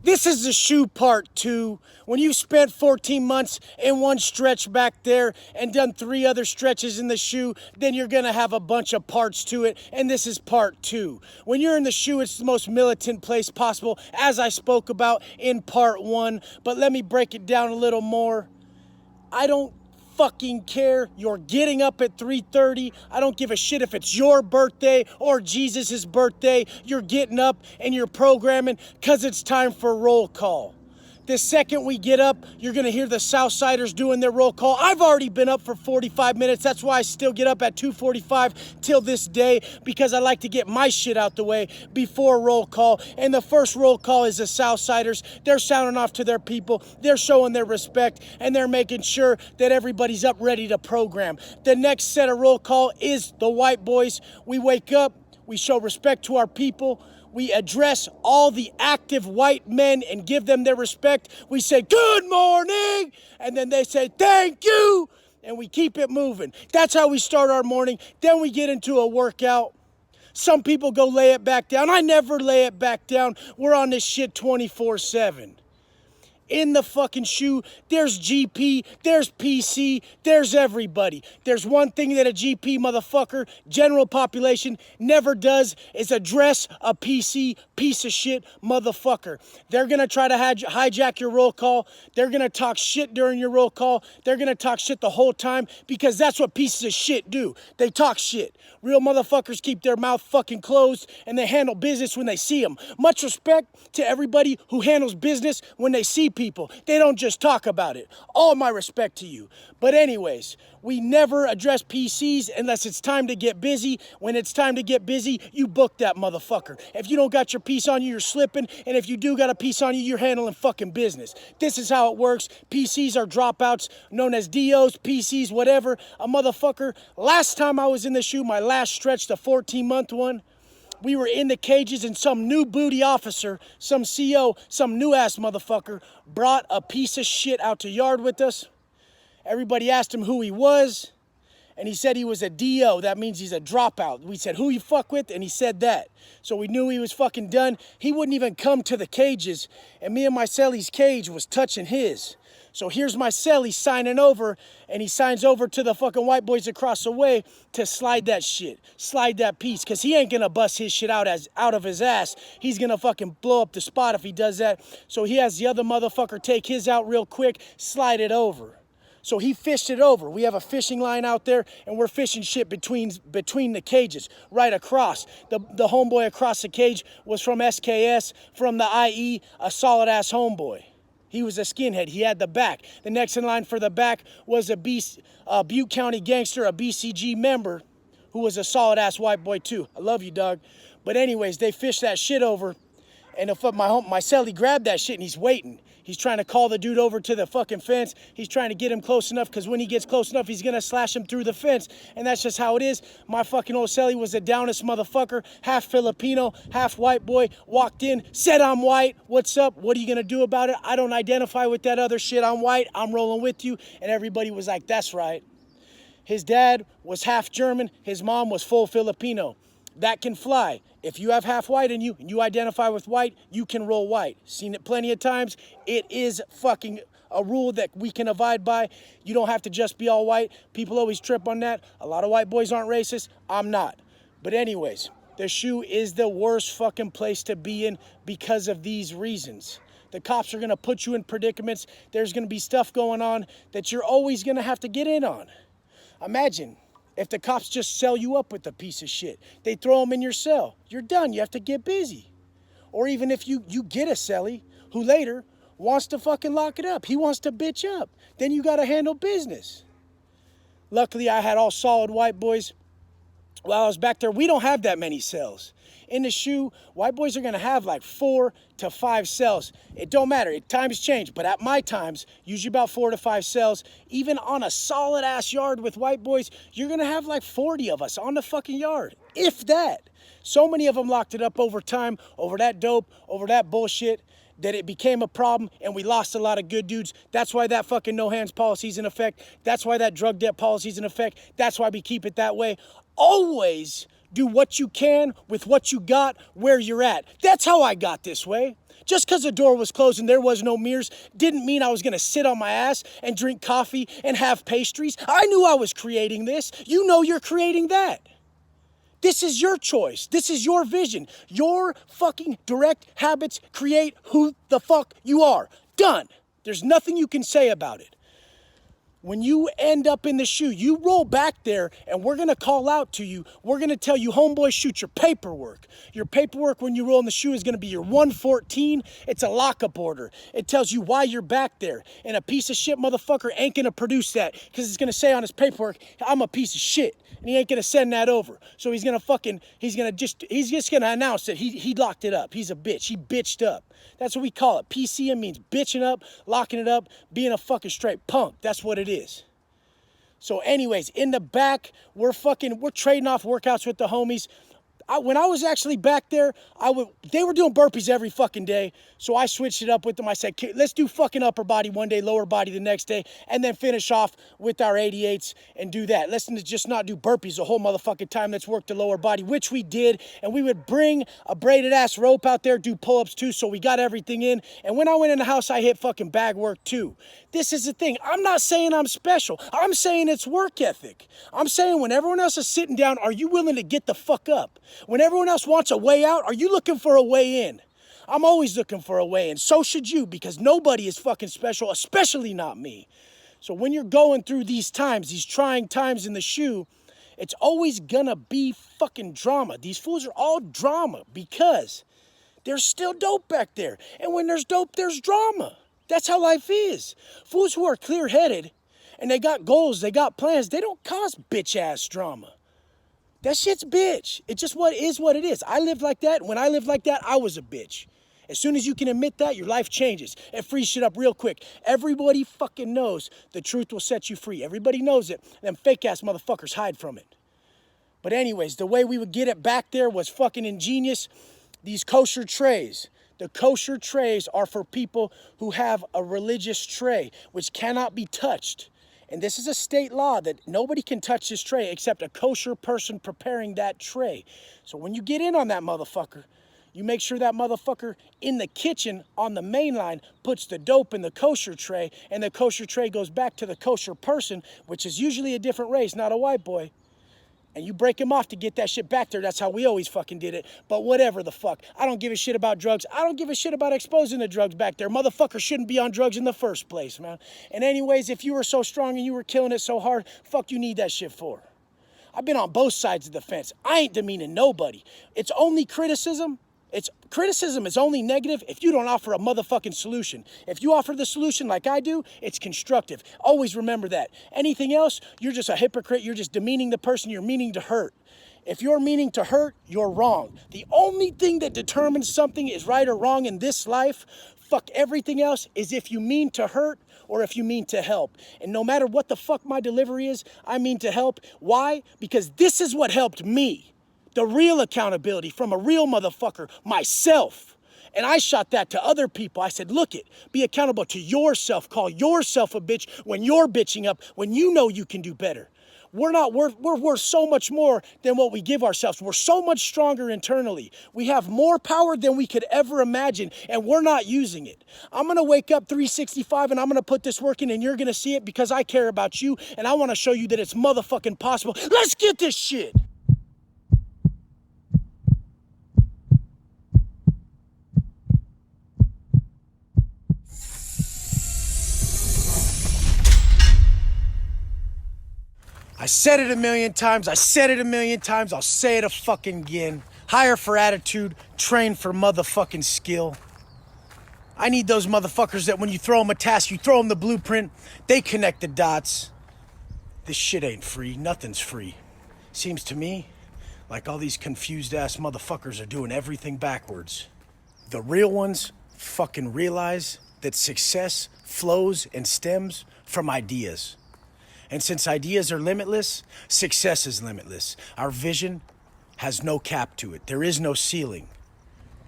This is the shoe part 2. When you've spent 14 months in one stretch back there and done 3 other stretches in the shoe, then you're going to have a bunch of parts to it, and this is part 2. When you're in the shoe, it's the most militant place possible, as I spoke about in part 1, but let me break it down a little more. I don't fucking care. You're getting up at 3:30. I don't give a shit if it's your birthday or Jesus's birthday. You're getting up and you're programming because it's time for roll call. The second we get up, you're going to hear the Southsiders doing their roll call. I've already been up for 45 minutes. That's why I still get up at 2:45 till this day, because I like to get my shit out the way before roll call. And the first roll call is the Southsiders. They're sounding off to their people. They're showing their respect, and they're making sure that everybody's up ready to program. The next set of roll call is the white boys. We wake up. We show respect to our people. We address all the active white men and give them their respect. We say, good morning, and then they say, thank you, and we keep it moving. That's how we start our morning. Then we get into a workout. Some people go lay it back down. I never lay it back down. We're on this shit 24/7. In the fucking shoe, there's GP, there's PC, there's everybody. There's one thing that a GP motherfucker, general population, never does is address a PC piece of shit motherfucker. They're gonna try to hijack your roll call. They're gonna talk shit during your roll call. They're gonna talk shit the whole time, because that's what pieces of shit do. They talk shit. Real motherfuckers keep their mouth fucking closed, and they handle business when they see them. Much respect to everybody who handles business when they see people. They don't just talk about it. All my respect to you. But anyways, we never address PCs unless it's time to get busy. When it's time to get busy, you book that motherfucker. If you don't got your piece on you, you're slipping. And if you do got a piece on you, you're handling fucking business. This is how it works. PCs are dropouts, known as DOs, PCs, whatever. A motherfucker, last time I was in the shoe, my last stretch, the 14-month one, we were in the cages, and some new booty officer, some CO, some new ass motherfucker brought a piece of shit out to yard with us. Everybody asked him who he was, and he said he was a DO. That means he's a dropout. We said, who you fuck with? And he said that. So we knew he was fucking done. He wouldn't even come to the cages, and me and my celly's cage was touching his. So here's my celly signing over, and he signs over to the fucking white boys across the way to slide that shit, slide that piece, because he ain't gonna bust his shit out of his ass. He's gonna fucking blow up the spot if he does that. So he has the other motherfucker take his out real quick, slide it over. So he fished it over. We have a fishing line out there, and we're fishing shit between the cages, right across. The homeboy across the cage was from SKS, from the IE, a solid-ass homeboy. He was a skinhead. He had the back. The next in line for the back was a Butte County gangster, a BCG member, who was a solid-ass white boy too. I love you, dog. But anyways, they fished that shit over, and my celly grabbed that shit, and he's waiting. He's trying to call the dude over to the fucking fence. He's trying to get him close enough, because when he gets close enough, he's going to slash him through the fence. And that's just how it is. My fucking old celly was the downest motherfucker, half Filipino, half white boy, walked in, said, I'm white. What's up? What are you going to do about it? I don't identify with that other shit. I'm white. I'm rolling with you. And everybody was like, that's right. His dad was half German. His mom was full Filipino. That can fly. If you have half white in you and you identify with white, you can roll white. Seen it plenty of times. It is fucking a rule that we can abide by. You don't have to just be all white. People always trip on that. A lot of white boys aren't racist. I'm not. But anyways, the shoe is the worst fucking place to be in because of these reasons. The cops are going to put you in predicaments. There's going to be stuff going on that you're always going to have to get in on. Imagine if the cops just sell you up with a piece of shit. They throw them in your cell. You're done. You have to get busy. Or even if you get a celly who later wants to fucking lock it up. He wants to bitch up. Then you got to handle business. Luckily, I had all solid white boys while I was back there. We don't have that many cells. In the shoe, white boys are going to have like 4 to 5 cells. It don't matter. Times change. But at my times, usually about 4 to 5 cells. Even on a solid-ass yard with white boys, you're going to have like 40 of us on the fucking yard. If that. So many of them locked it up over time, over that dope, over that bullshit, that it became a problem, and we lost a lot of good dudes. That's why that fucking no hands policy's in effect. That's why that drug debt policy's in effect. That's why we keep it that way. Always do what you can with what you got where you're at. That's how I got this way. Just because the door was closed and there was no mirrors didn't mean I was going to sit on my ass and drink coffee and have pastries. I knew I was creating this. You know you're creating that. This is your choice. This is your vision. Your fucking direct habits create who the fuck you are. Done. There's nothing you can say about it. When you end up in the shoe, you roll back there and we're going to call out to you. We're going to tell you, homeboy, shoot your paperwork. Your paperwork when you roll in the shoe is going to be your 114. It's a lockup order. It tells you why you're back there. And a piece of shit motherfucker ain't going to produce that because it's going to say on his paperwork, I'm a piece of shit. And he ain't going to send that over. So he's just going to announce that he locked it up. He's a bitch. He bitched up. That's what we call it. PCM means bitching up, locking it up, being a fucking straight punk. That's what it is. So anyways, in the back, we're trading off workouts with the homies. When I was actually back there, they were doing burpees every fucking day. So I switched it up with them. I said, let's do fucking upper body one day, lower body the next day, and then finish off with our 88s and do that. Let's just not do burpees the whole motherfucking time. Let's work the lower body, which we did. And we would bring a braided ass rope out there, do pull-ups too. So we got everything in. And when I went in the house, I hit fucking bag work too. This is the thing. I'm not saying I'm special. I'm saying it's work ethic. I'm saying when everyone else is sitting down, are you willing to get the fuck up? When everyone else wants a way out, are you looking for a way in? I'm always looking for a way in. So should you, because nobody is fucking special, especially not me. So when you're going through these times, these trying times in the shoe, it's always gonna be fucking drama. These fools are all drama because there's still dope back there. And when there's dope, there's drama. That's how life is. Fools who are clear-headed and they got goals, they got plans, they don't cause bitch-ass drama. That shit's bitch. It's just what it is. I lived like that. When I lived like that, I was a bitch. As soon as you can admit that, your life changes. It frees shit up real quick. Everybody fucking knows the truth will set you free. Everybody knows it. Them fake-ass motherfuckers hide from it. But anyways, the way we would get it back there was fucking ingenious. These kosher trays. The kosher trays are for people who have a religious tray, which cannot be touched. And this is a state law that nobody can touch this tray except a kosher person preparing that tray. So when you get in on that motherfucker, you make sure that motherfucker in the kitchen on the main line puts the dope in the kosher tray, and the kosher tray goes back to the kosher person, which is usually a different race, not a white boy. And you break him off to get that shit back there. That's how we always fucking did it. But whatever the fuck. I don't give a shit about drugs. I don't give a shit about exposing the drugs back there. Motherfuckers shouldn't be on drugs in the first place, man. And anyways, if you were so strong and you were killing it so hard, fuck you need that shit for? I've been on both sides of the fence. I ain't demeaning nobody. It's only criticism. Criticism is only negative if you don't offer a motherfucking solution. If you offer the solution like I do, it's constructive. Always remember that. Anything else, you're just a hypocrite. You're just demeaning the person you're meaning to hurt. If you're meaning to hurt, you're wrong. The only thing that determines something is right or wrong in this life, fuck everything else, is if you mean to hurt or if you mean to help. And no matter what the fuck my delivery is, I mean to help. Why? Because this is what helped me. The real accountability from a real motherfucker, myself. And I shot that to other people. I said, look it, be accountable to yourself. Call yourself a bitch when you're bitching up, when you know you can do better. We're worth so much more than what we give ourselves. We're so much stronger internally. We have more power than we could ever imagine, and we're not using it. I'm going to wake up 365 and I'm going to put this work in, and you're going to see it because I care about you, and I want to show you that it's motherfucking possible. Let's get this shit. I said it a million times. I said it a million times. I'll say it a fucking again. Hire for attitude, train for motherfucking skill. I need those motherfuckers that when you throw them a task, you throw them the blueprint, they connect the dots. This shit ain't free. Nothing's free. Seems to me like all these confused ass motherfuckers are doing everything backwards. The real ones fucking realize that success flows and stems from ideas. And since ideas are limitless, success is limitless. Our vision has no cap to it. There is no ceiling.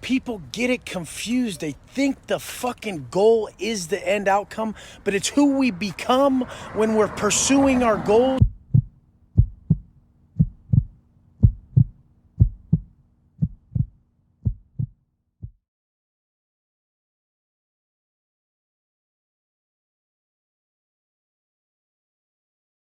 People get it confused. They think the fucking goal is the end outcome, but it's who we become when we're pursuing our goals.